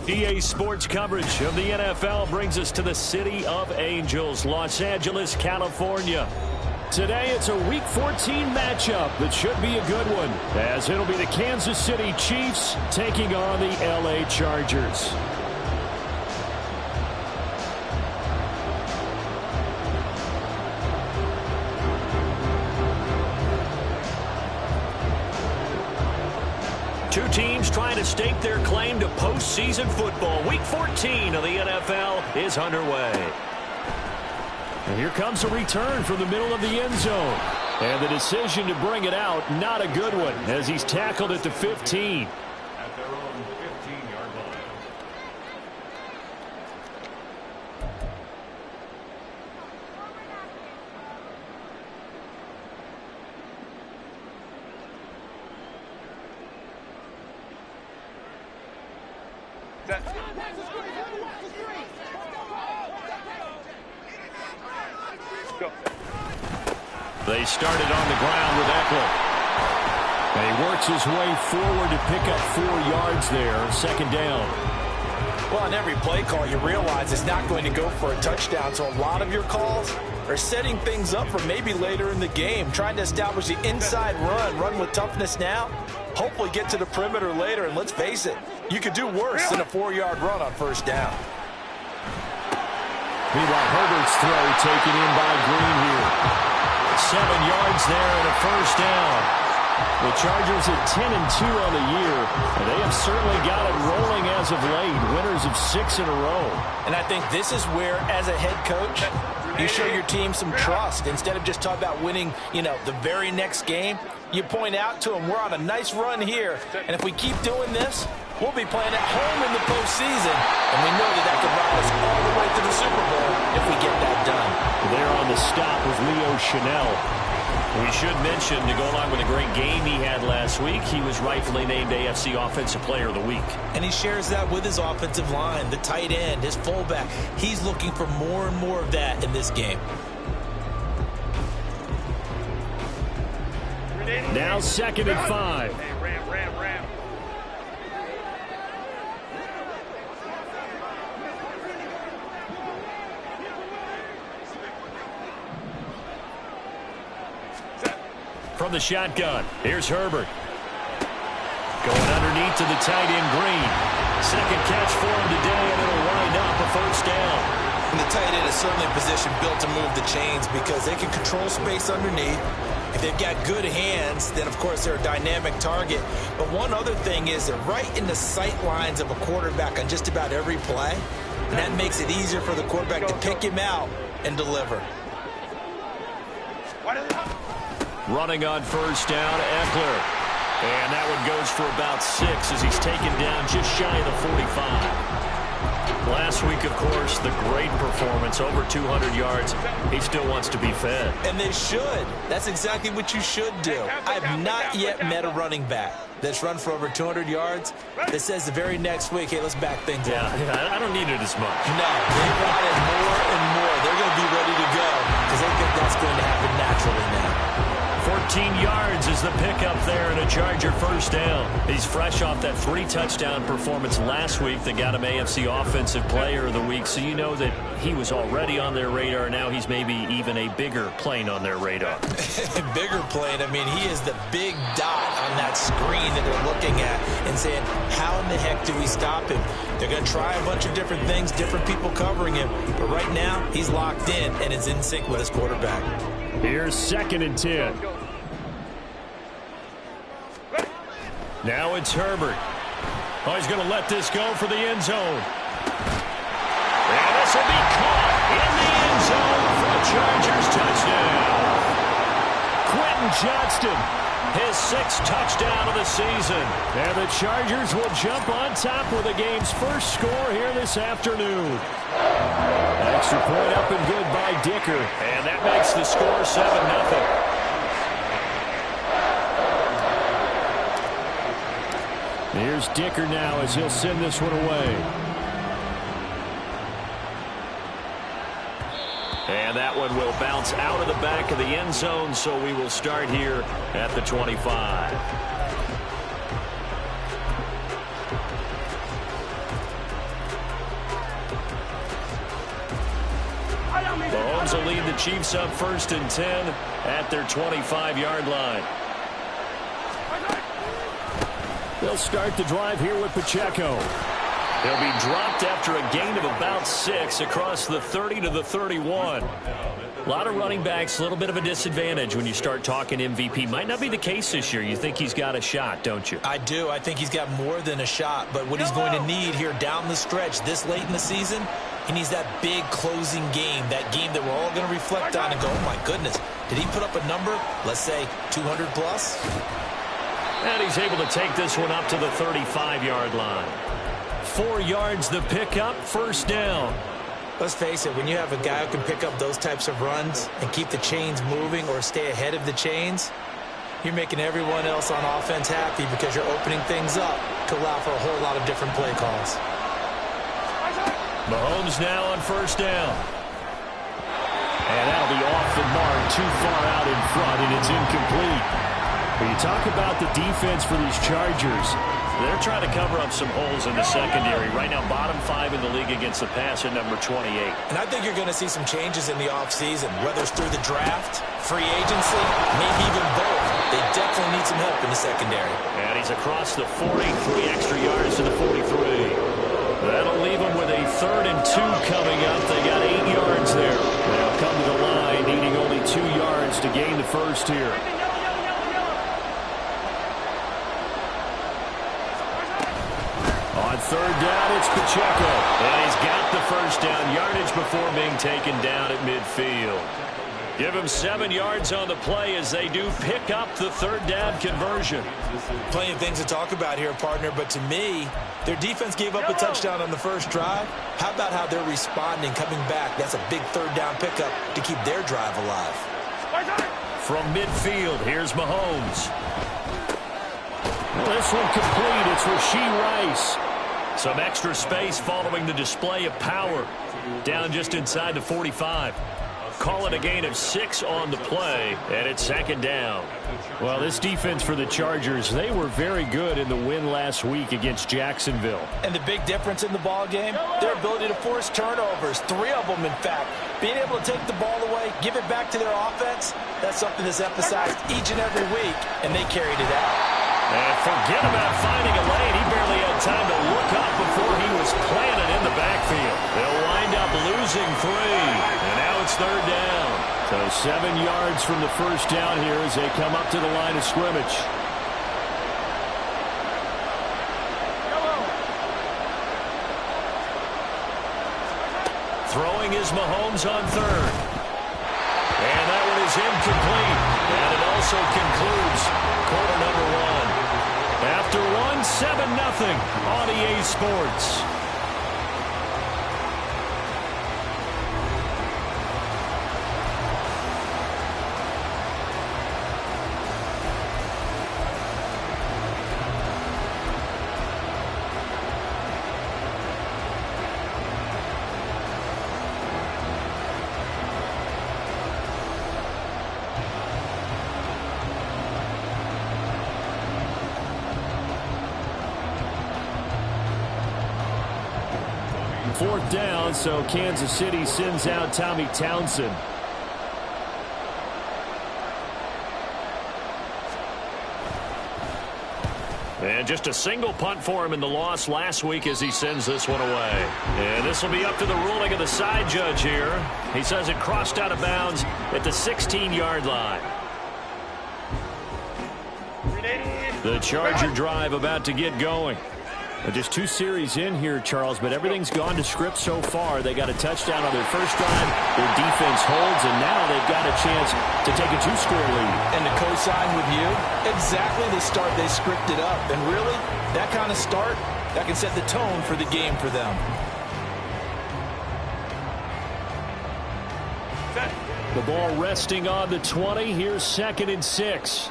EA Sports coverage of the NFL brings us to the City of Angels, Los Angeles, California. Today, it's a Week 14 matchup that should be a good one, as it'll be the Kansas City Chiefs taking on the LA Chargers. Two teams trying to stake their claim to postseason football. Week 14 of the NFL is underway. And here comes a return from the middle of the end zone. And the decision to bring it out, not a good one, as he's tackled at the 15. At their own 15-yard line. They started on the ground with Eckler. And he works his way forward to pick up 4 yards there, second down. Well, on every play call, you realize it's not going to go for a touchdown. So a lot of your calls are setting things up for maybe later in the game, trying to establish the inside run with toughness now, hopefully get to the perimeter later. And let's face it, you could do worse than a 4-yard run on first down. Meanwhile, Herbert's throw taken in by Green here. 7 yards there and a first down. The Chargers at 10-2 on the year, and they have certainly got it rolling as of late. Winners of 6 in a row. And I think this is where, as a head coach, you show your team some trust. Instead of just talking about winning, the very next game, you point out to them, we're on a nice run here, and if we keep doing this, we'll be playing at home in the postseason, and we know that could ride us all the way to the Super Bowl if we get that done. There on the stop was Leo Chanel. We should mention, to go along with a great game he had last week, he was rightfully named AFC Offensive Player of the Week. And he shares that with his offensive line, the tight end, his fullback. He's looking for more and more of that in this game. Now 2nd and 5. Ram. From the shotgun, here's Herbert. Going underneath to the tight end, Green. Second catch for him today, and it'll wind up a first down. And the tight end is certainly a position built to move the chains because they can control space underneath. If they've got good hands, then, of course, they're a dynamic target. But one other thing is they're right in the sight lines of a quarterback on just about every play. And that makes it easier for the quarterback to pick him out and deliver. Running on first down, Eckler. And that one goes for about 6 as he's taken down just shy of the 45. Last week, of course, the great performance, over 200 yards. He still wants to be fed. And they should. That's exactly what you should do. I've not yet met a running back that's run for over 200 yards that says the very next week, hey, let's back things up. Yeah, I don't need it as much. No, they want it more and more. They're going to be ready to go because they think that's going to happen naturally now. 14 yards is the pickup there and a Charger first down. He's fresh off that 3-touchdown performance last week that got him AFC Offensive Player of the Week, so you know that he was already on their radar. Now he's maybe even a bigger plane on their radar. Bigger plane. I mean, he is the big dot on that screen that they're looking at and saying, how in the heck do we stop him? They're going to try a bunch of different things, different people covering him, but right now he's locked in and is in sync with his quarterback. Here's 2nd and 10. Now it's Herbert. Oh, he's going to let this go for the end zone. And this will be caught in the end zone for a Chargers touchdown. Quentin Johnston, his 6th touchdown of the season. And the Chargers will jump on top with the game's first score here this afternoon. Extra point up and good by Dicker. And that makes the score 7-0. Here's Dicker now as he'll send this one away. And that one will bounce out of the back of the end zone, so we will start here at the 25. Mahomes will lead the Chiefs up 1st and 10 at their 25-yard line. They'll start the drive here with Pacheco. He'll be dropped after a gain of about 6 across the 30 to the 31. A lot of running backs, a little bit of a disadvantage when you start talking MVP. Might not be the case this year. You think he's got a shot, don't you? I do. I think he's got more than a shot. But what he's going to need here down the stretch this late in the season, he needs that big closing game, that game that we're all going to reflect on and go, oh, my goodness, did he put up a number, let's say, 200 plus? And he's able to take this one up to the 35-yard line. 4 yards the pickup, 1st down. Let's face it, when you have a guy who can pick up those types of runs and keep the chains moving or stay ahead of the chains, you're making everyone else on offense happy because you're opening things up to allow for a whole lot of different play calls. Mahomes now on 1st down. And that'll be off the mark, too far out in front, and it's incomplete. When you talk about the defense for these Chargers, they're trying to cover up some holes in the secondary. Right now, bottom 5 in the league against the pass at number 28. And I think you're going to see some changes in the offseason, whether it's through the draft, free agency, maybe even both. They definitely need some help in the secondary. And he's across the 40, 3 extra yards to the 43. That'll leave them with a 3rd and 2 coming up. They got 8 yards there. They'll come to the line, needing only 2 yards to gain the first here. On 3rd down, it's Pacheco. And he's got the 1st down yardage before being taken down at midfield. Give him 7 yards on the play as they do pick up the 3rd down conversion. Plenty of things to talk about here, partner, but to me, their defense gave up a touchdown on the first drive. How about how they're responding, coming back? That's a big 3rd down pickup to keep their drive alive. From midfield, here's Mahomes. This one complete. It's Rashee Rice. Some extra space following the display of power. Down just inside the 45. Call it a gain of 6 on the play, and it's 2nd down. Well, this defense for the Chargers, they were very good in the win last week against Jacksonville. And the big difference in the ball game, their ability to force turnovers, 3 of them, in fact. Being able to take the ball away, give it back to their offense, that's something that's emphasized each and every week, and they carried it out. And forget about finding a lane. He barely had time to look up before he was planted in the backfield. They'll wind up losing 3. And now it's 3rd down. So 7 yards from the 1st down here as they come up to the line of scrimmage. Throwing is Mahomes on 3rd. And that one is incomplete. And it also concludes quarter number 1. After 7-0 on EA Sports. Fourth down, so Kansas City sends out Tommy Townsend. And just a single punt for him in the loss last week as he sends this one away. And this will be up to the ruling of the side judge here. He says it crossed out of bounds at the 16-yard line. The Charger drive about to get going. Just 2 series in here, Charles, but everything's gone to script so far. They got a touchdown on their first drive. Their defense holds, and now they've got a chance to take a 2-score lead. And to co-sign with you, exactly the start they scripted up. And really, that kind of start, that can set the tone for the game for them. The ball resting on the 20. Here's 2nd and 6.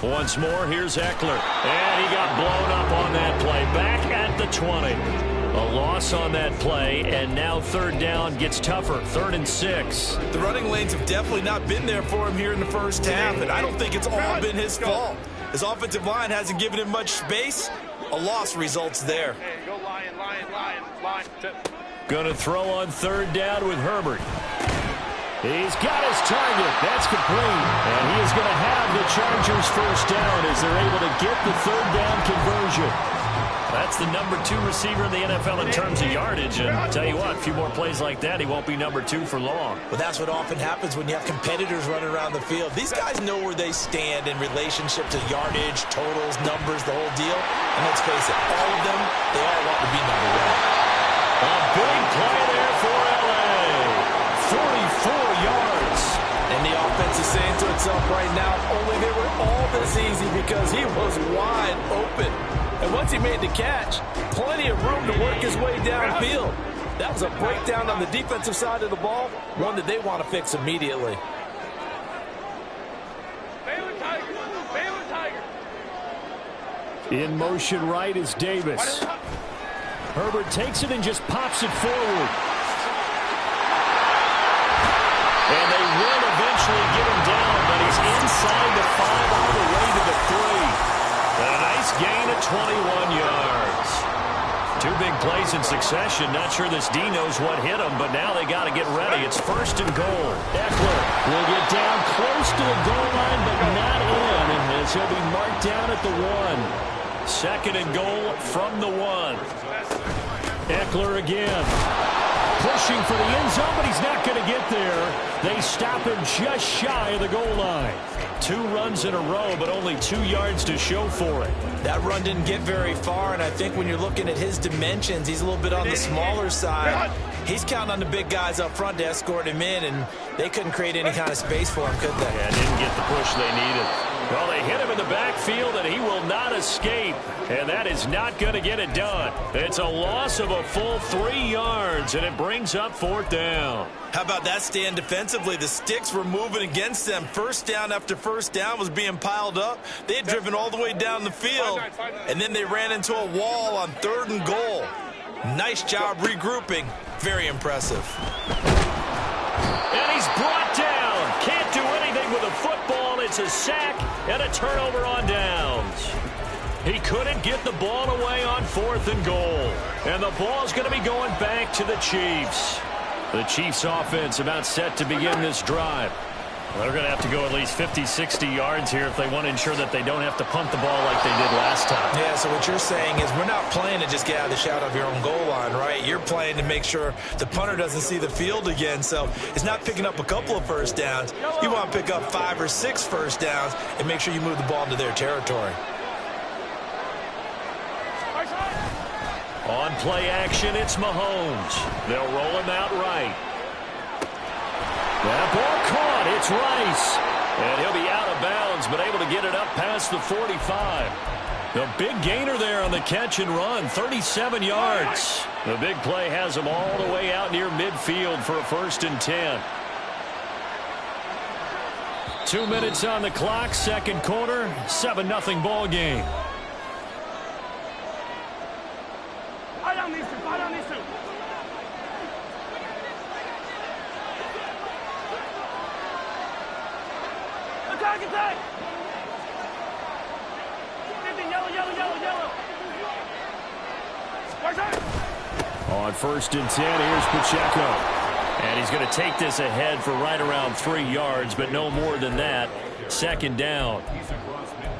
Once more, here's Eckler. And he got blown up on that play. Back at the 20. A loss on that play, and now 3rd down gets tougher. 3rd and 6. The running lanes have definitely not been there for him here in the first half, and I don't think it's all been his fault. His offensive line hasn't given him much space. A loss results there. Hey, go Lions. Line. Going to throw on third down with Herbert. He's got his target. That's complete. And he is going to have the Chargers first down as they're able to get the third down conversion. That's the number 2 receiver in the NFL in terms of yardage. And I'll tell you what, a few more plays like that, he won't be number 2 for long. Well, that's what often happens when you have competitors running around the field. These guys know where they stand in relationship to yardage, totals, numbers, the whole deal. And let's face it, all of them, they all want to be number 1. A big play there for L.A. 44 yards. And the offense is saying to itself right now, only they were all this easy because he was wide open. And once he made the catch, plenty of room to work his way downfield. That was a breakdown on the defensive side of the ball, one that they want to fix immediately. In motion right is Davis. Herbert takes it and just pops it forward. And they will eventually get him down, but he's inside the 5 all the way to the 3. A nice gain of 21 yards. 2 big plays in succession. Not sure this D knows what hit him, but now they got to get ready. It's first and goal. Eckler will get down close to the goal line, but not in, as he'll be marked down at the 1. Second and goal from the 1. Eckler again. Pushing for the end zone, but he's not going to get there. They stop him just shy of the goal line. 2 runs in a row, but only 2 yards to show for it. That run didn't get very far, and I think when you're looking at his dimensions, he's a little bit on the smaller side. He's counting on the big guys up front to escort him in, and they couldn't create any kind of space for him, could they? Yeah, didn't get the push they needed. Well, they hit him in the backfield, and he will not escape. And that is not going to get it done. It's a loss of a full 3 yards, and it brings up 4th down. How about that stand defensively? The sticks were moving against them. First down after first down was being piled up. They had driven all the way down the field, and then they ran into a wall on 3rd and goal. Nice job regrouping. Very impressive. And he's brought down. Can't do anything with a football. It's a sack and a turnover on downs. He couldn't get the ball away on 4th and goal. And the ball's going to be going back to the Chiefs. The Chiefs offense about set to begin this drive. Well, they're going to have to go at least 50, 60 yards here if they want to ensure that they don't have to punt the ball like they did last time. Yeah, so what you're saying is we're not playing to just get out of the shadow of your own goal line, right? You're playing to make sure the punter doesn't see the field again. So it's not picking up a couple of first downs. You want to pick up 5 or 6 first downs and make sure you move the ball into their territory. On play action, it's Mahomes. They'll roll him out right. That ball caught. It's Rice. And he'll be out of bounds, but able to get it up past the 45. The big gainer there on the catch and run, 37 yards. The big play has him all the way out near midfield for a 1st and 10. 2 minutes on the clock, 2nd quarter, 7-0 ball game. On 1st and 10, here's Pacheco. And he's going to take this ahead for right around 3 yards, but no more than that. 2nd down.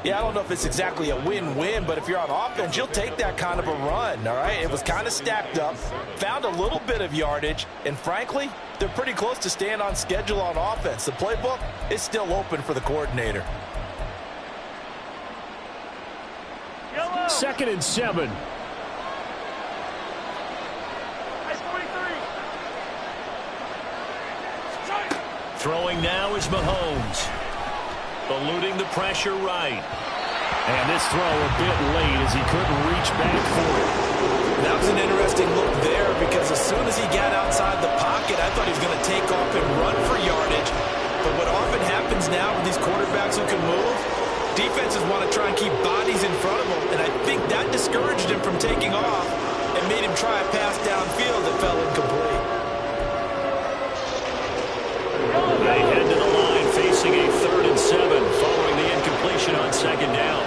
Yeah, I don't know if it's exactly a win-win, but if you're on offense, you'll take that kind of a run, all right? It was kind of stacked up, found a little bit of yardage, and frankly, they're pretty close to staying on schedule on offense. The playbook is still open for the coordinator. 2nd and 7. Throwing now is Mahomes. Eluding the pressure right. And this throw a bit late as he couldn't reach back for it. That was an interesting look there because as soon as he got outside the pocket, I thought he was going to take off and run for yardage. But what often happens now with these quarterbacks who can move, defenses want to try and keep bodies in front of them. And I think that discouraged him from taking off and made him try a pass downfield that fell incomplete. They head to the line facing a 3rd and 7 following the incompletion on 2nd down.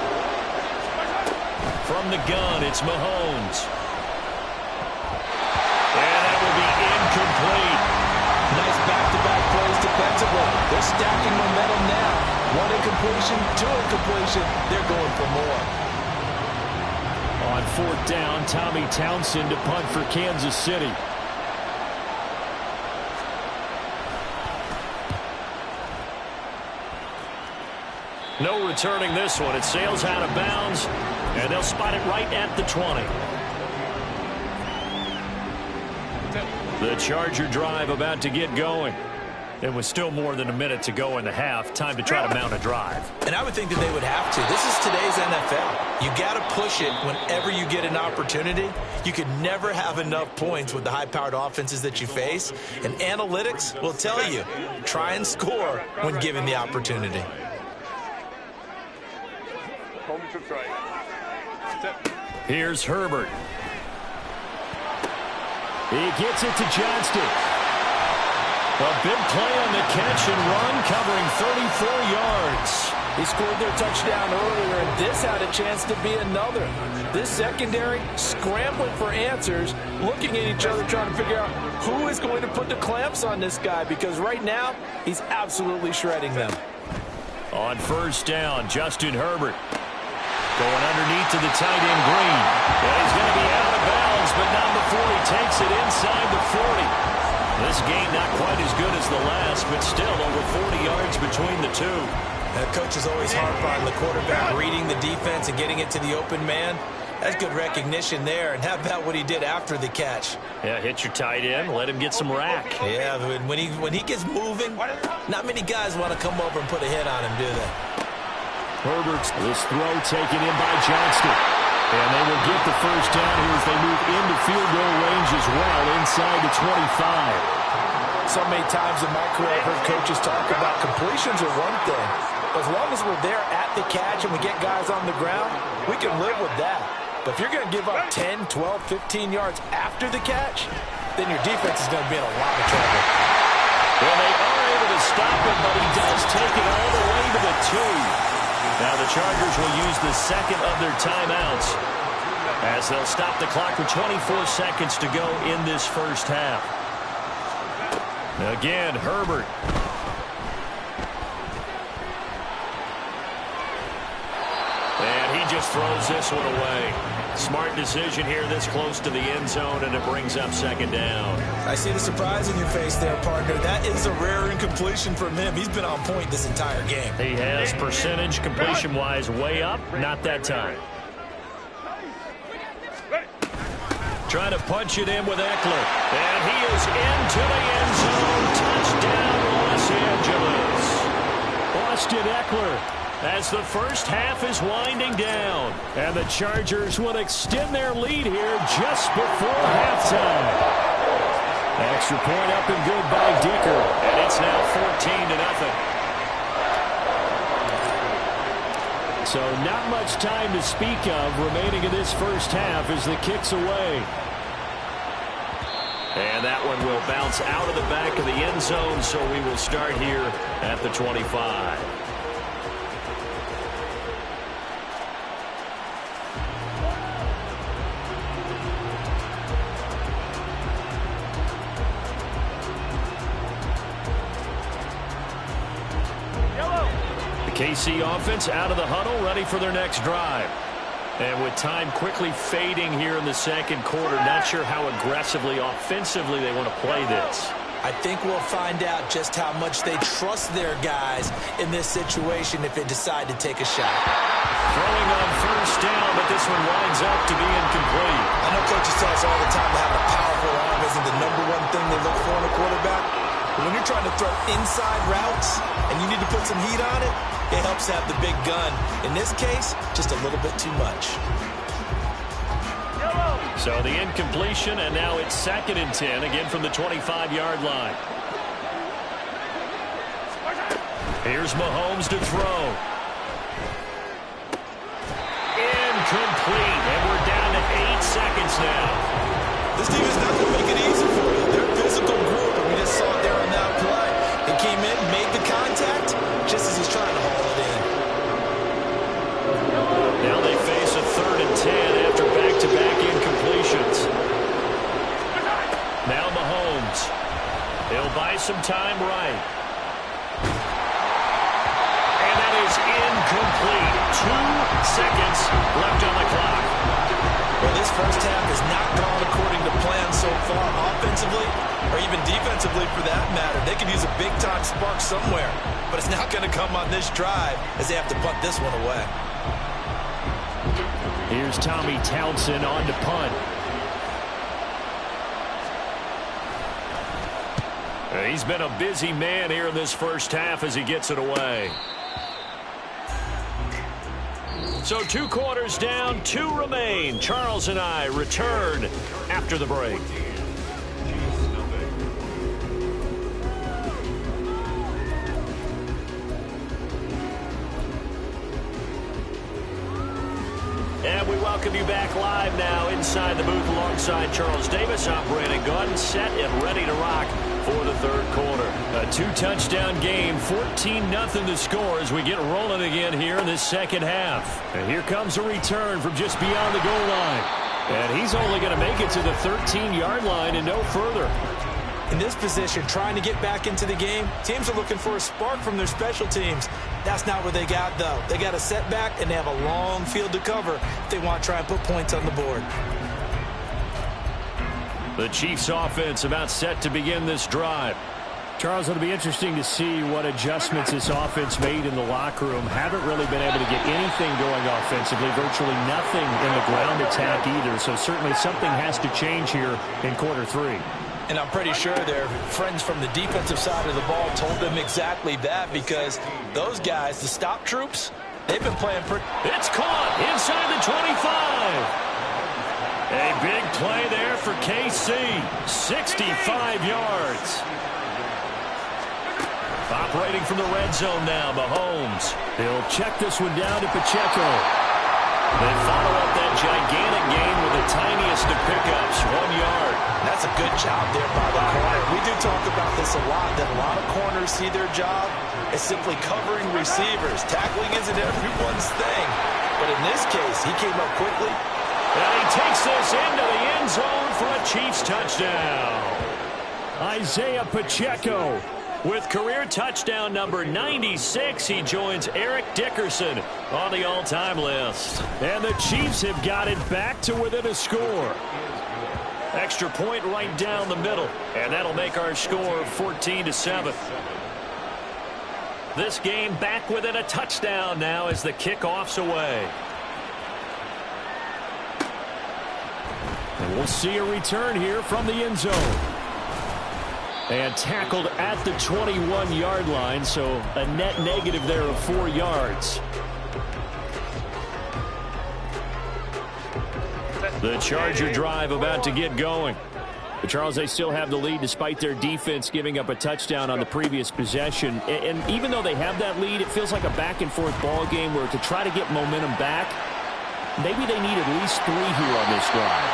From the gun, it's Mahomes. They're stacking momentum now. One incompletion, two incompletion. They're going for more. On fourth down, Tommy Townsend to punt for Kansas City. No returning this one. It sails out of bounds, and they'll spot it right at the 20. The Charger drive about to get going. It was still more than a minute to go in the half. Time to try to mount a drive. And I would think that they would have to. This is today's NFL. You got to push it whenever you get an opportunity. You could never have enough points with the high-powered offenses that you face. And analytics will tell you, try and score when given the opportunity. Here's Herbert. He gets it to Johnston. A big play on the catch and run, covering 34 yards. He scored their touchdown earlier, and this had a chance to be another. This secondary scrambling for answers, looking at each other, trying to figure out who is going to put the clamps on this guy, because right now, he's absolutely shredding them. On first down, Justin Herbert. Going underneath to the tight end, Green. And he's going to be out of bounds, but not before he takes it inside the 40. This game not quite as good as the last, but still over 40 yards between the two. That coach is always harp on the quarterback reading the defense and getting it to the open man. That's good recognition there. And how about what he did after the catch? Yeah, hit your tight end, let him get some rack. Yeah, when he gets moving, not many guys want to come over and put a hit on him, do they? Herbert's this throw taken in by Johnston. And they will get the first down here as they move into field goal range as well inside the 25. So many times in my career I've heard coaches talk about completions are one thing. As long as we're there at the catch and we get guys on the ground, we can live with that. But if you're going to give up 10, 12, 15 yards after the catch, then your defense is going to be in a lot of trouble. Well, they are able to stop him, but he does take it all the way to the 2. Now the Chargers will use the second of their timeouts as they'll stop the clock with 24 seconds to go in this first half. Again, Herbert. And he just throws this one away. Smart decision here this close to the end zone, and it brings up second down. I see the surprise in your face there, partner. That is a rare incompletion from him. He's been on point this entire game. He has percentage completion-wise way up. Not that time. Trying to punch it in with Eckler. And he is into the end zone. Touchdown, Los Angeles. Austin Eckler, as the first half is winding down. And the Chargers will extend their lead here just before halftime. Extra point up and good by Dicker. And it's now 14-0. So not much time to speak of remaining in this first half as the kick's away. And that one will bounce out of the back of the end zone, so we will start here at the 25. KC offense out of the huddle, ready for their next drive. And with time quickly fading here in the second quarter, not sure how aggressively, offensively they want to play this. I think we'll find out just how much they trust their guys in this situation if they decide to take a shot. Throwing on first down, but this one winds up to be incomplete. I know coaches tell us all the time that having a powerful arm isn't the number one thing they look for in a quarterback. But when you're trying to throw inside routes and you need to put some heat on it, it helps have the big gun. In this case, just a little bit too much. So the incompletion, and now it's 2nd and 10, again from the 25-yard line. Here's Mahomes to throw. Incomplete, and we're down to 8 seconds now. This team is not going to make it easy for you. They're a physical group, and we just saw it there on that play. They came in, made the contact, just as he's trying to haul it in. Now they face a 3rd and 10 after back-to-back incompletions. Now Mahomes. He'll buy some time right. left on the clock. Well, this first half has not gone according to plan so far, offensively or even defensively for that matter. They could use a big-time spark somewhere, but it's not going to come on this drive as they have to punt this one away. Here's Tommy Townsend on to punt. He's been a busy man here in this first half as he gets it away. So 2 quarters down, 2 remain. Charles and I return after the break. And we welcome you back live now inside the booth alongside Charles Davis. I'm Brandon Gaudin, set and ready to rock for the third quarter. A 2-touchdown game, 14-0 the score as we get rolling again here in this second half. And here comes a return from just beyond the goal line. And he's only going to make it to the 13-yard line and no further. In this position, trying to get back into the game, teams are looking for a spark from their special teams. That's not what they got, though. They got a setback, and they have a long field to cover if they want to try and put points on the board. The Chiefs offense about set to begin this drive. Charles, it'll be interesting to see what adjustments this offense made in the locker room. Haven't really been able to get anything going offensively, virtually nothing in the ground attack either. So certainly something has to change here in quarter 3. And I'm pretty sure their friends from the defensive side of the ball told them exactly that, because those guys, the stop troops, they've been playing pretty. It's caught inside the 25. A big play there for KC. 65 yards. Operating from the red zone now, Mahomes. He'll check this one down to Pacheco. They follow up that gigantic gain with the tiniest of pickups, 1 yard. That's a good job there by the corner. We do talk about this a lot, that a lot of corners see their job as simply covering receivers. Tackling isn't everyone's thing. But in this case, he came up quickly. And he takes this into the end zone for a Chiefs touchdown. Isaiah Pacheco with career touchdown number 96. He joins Eric Dickerson on the all-time list. And the Chiefs have got it back to within a score. Extra point right down the middle. And that'll make our score 14-7. This game back within a touchdown now as the kickoff's away. And we'll see a return here from the end zone. And tackled at the 21-yard line, so a net negative there of 4 yards. The Charger drive about to get going. But Charles, they still have the lead despite their defense giving up a touchdown on the previous possession. And even though they have that lead, it feels like a back-and-forth ball game where to try to get momentum back, maybe they need at least 3 here on this drive.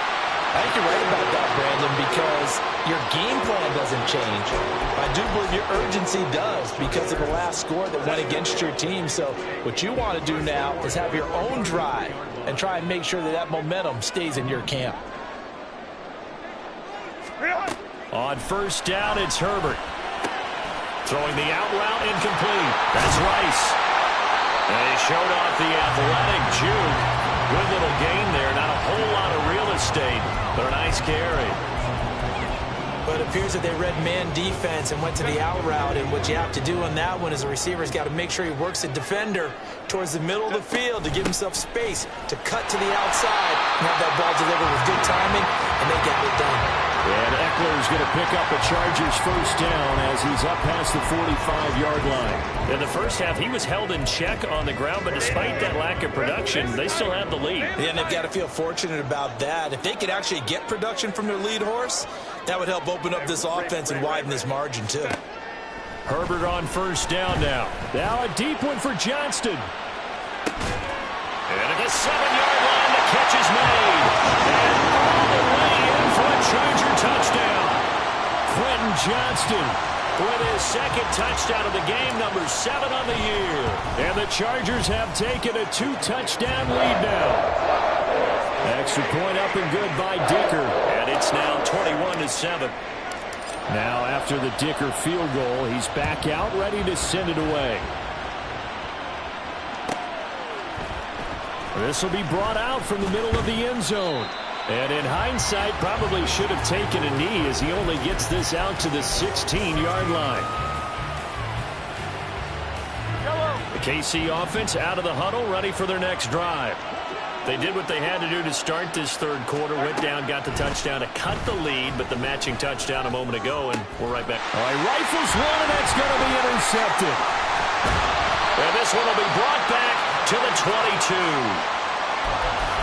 I think you're right about that, Brandon, because your game plan doesn't change. I do believe your urgency does because of the last score that went against your team. So what you want to do now is have your own drive and try and make sure that that momentum stays in your camp. On first down, it's Herbert. Throwing the out route incomplete. That's Rice. And he showed off the athletic juke. Good little gain there. Not a whole lot of real estate, but a nice carry. But it appears that they read man defense and went to the out route. And what you have to do on that one is the receiver's got to make sure he works the defender towards the middle of the field to give himself space to cut to the outside and have that ball delivered with good timing, and they got it done. And Eckler's going to pick up a Chargers first down as he's up past the 45-yard line. In the first half, he was held in check on the ground, but despite that lack of production, they still have the lead. And they've got to feel fortunate about that. If they could actually get production from their lead horse, that would help open up this offense and widen this margin, too. Herbert on first down now. Now a deep one for Johnston. And at the 7-yard line, the catch is made. And all the way in for a Charger touchdown. Quentin Johnston with his second touchdown of the game, number 7 on the year. And the Chargers have taken a 2-touchdown lead now. Extra point up and good by Dicker. And it's now 21-7. Now after the Dicker field goal, he's back out, ready to send it away. This will be brought out from the middle of the end zone. And in hindsight, probably should have taken a knee as he only gets this out to the 16-yard line. The KC offense out of the huddle, ready for their next drive. They did what they had to do to start this third quarter. Went down, got the touchdown to cut the lead, but the matching touchdown a moment ago, and we're right back. All right, rifles one, and that's going to be intercepted. And this one will be brought back to the 22.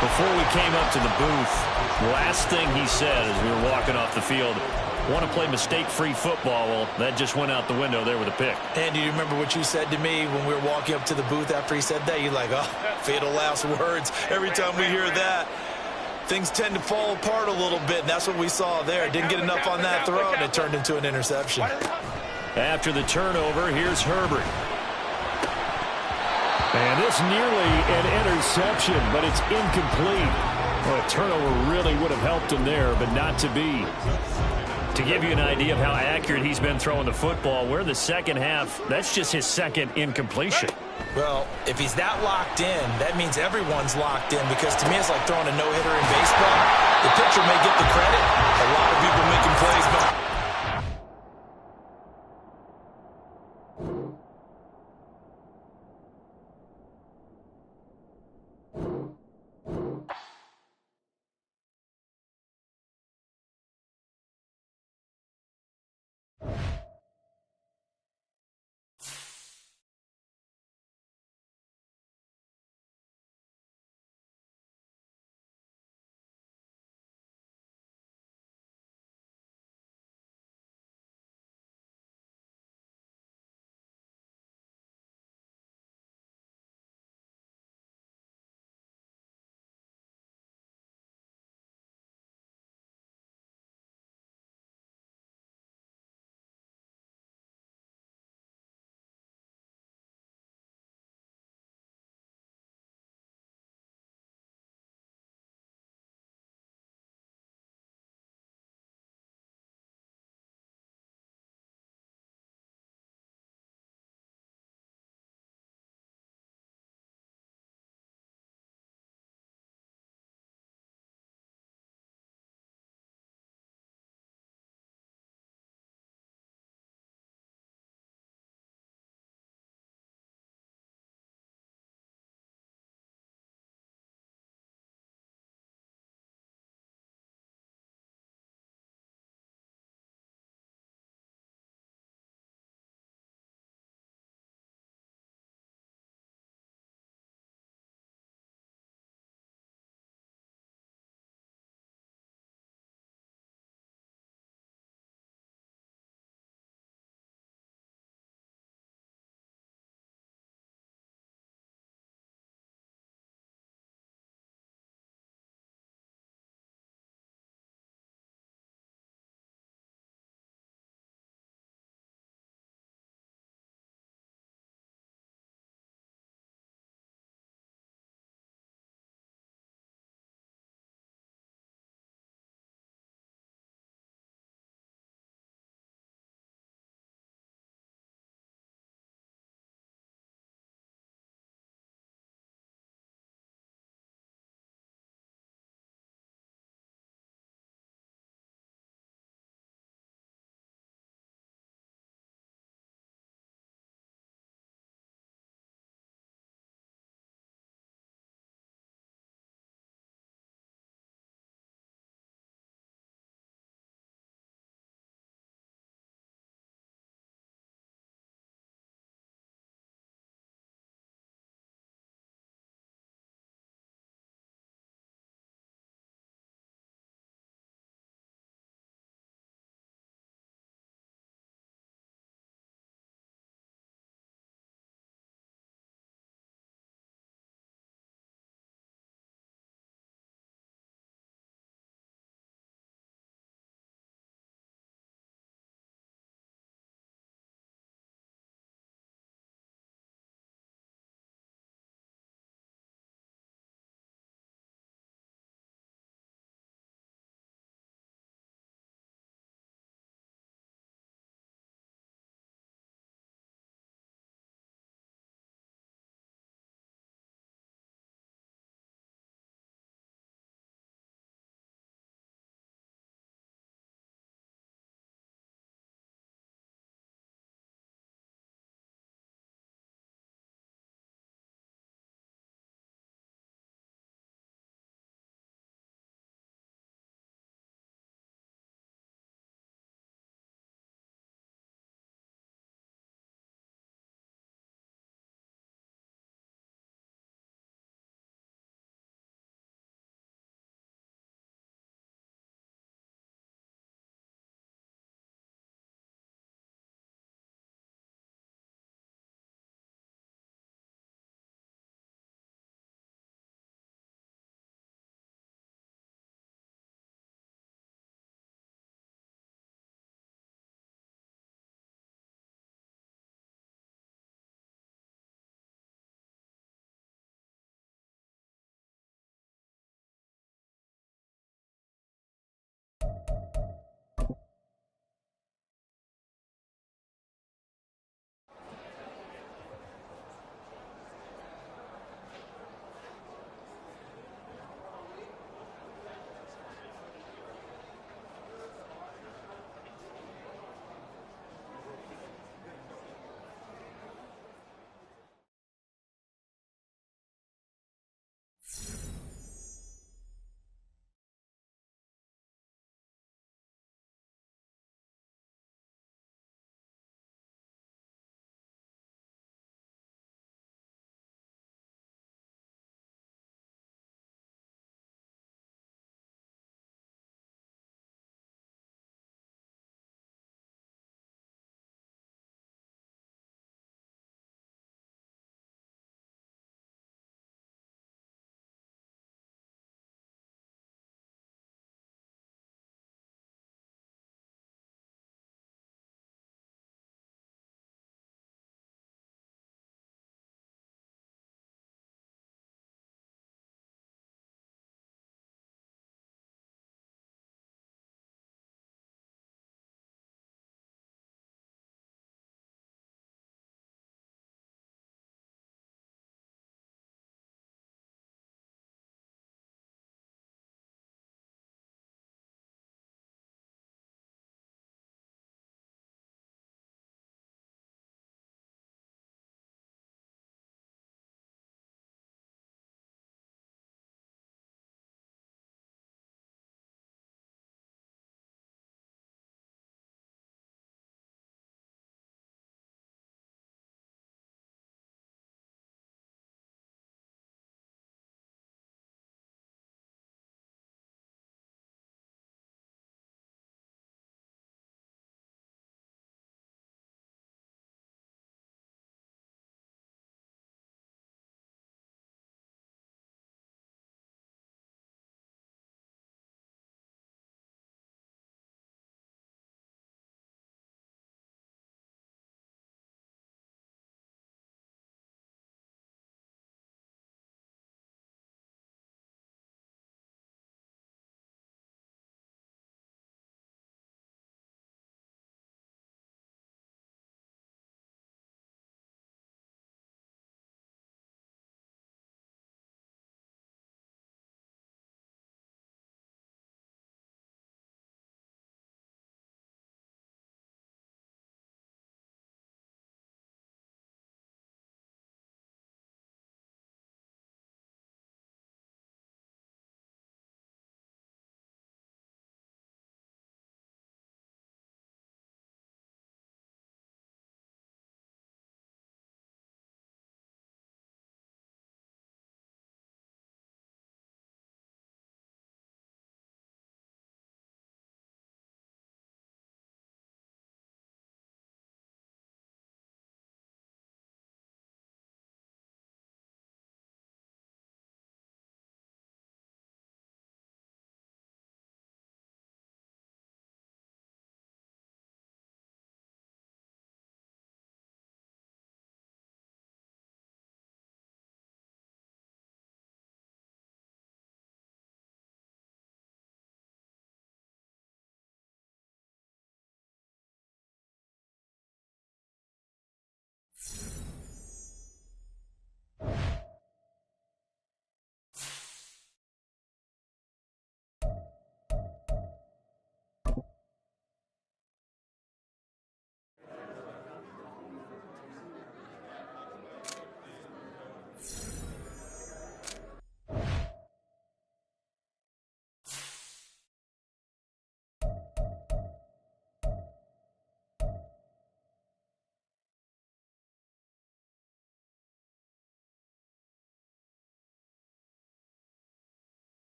Before we came up to the booth, last thing he said as we were walking off the field, want to play mistake-free football. Well, that just went out the window there with a pick. And do you remember what you said to me when we were walking up to the booth after he said that? You're like, oh, fatal last words. Every time we hear that, things tend to fall apart a little bit, and that's what we saw there. Didn't get enough on that throw, and it turned into an interception. After the turnover, here's Herbert. And this nearly an interception, but it's incomplete. Well, a turnover really would have helped him there, but not to be. To give you an idea of how accurate he's been throwing the football, we're in the second half. That's just his second incompletion. Well, if he's that locked in, that means everyone's locked in, because to me it's like throwing a no-hitter in baseball. The pitcher may get the credit,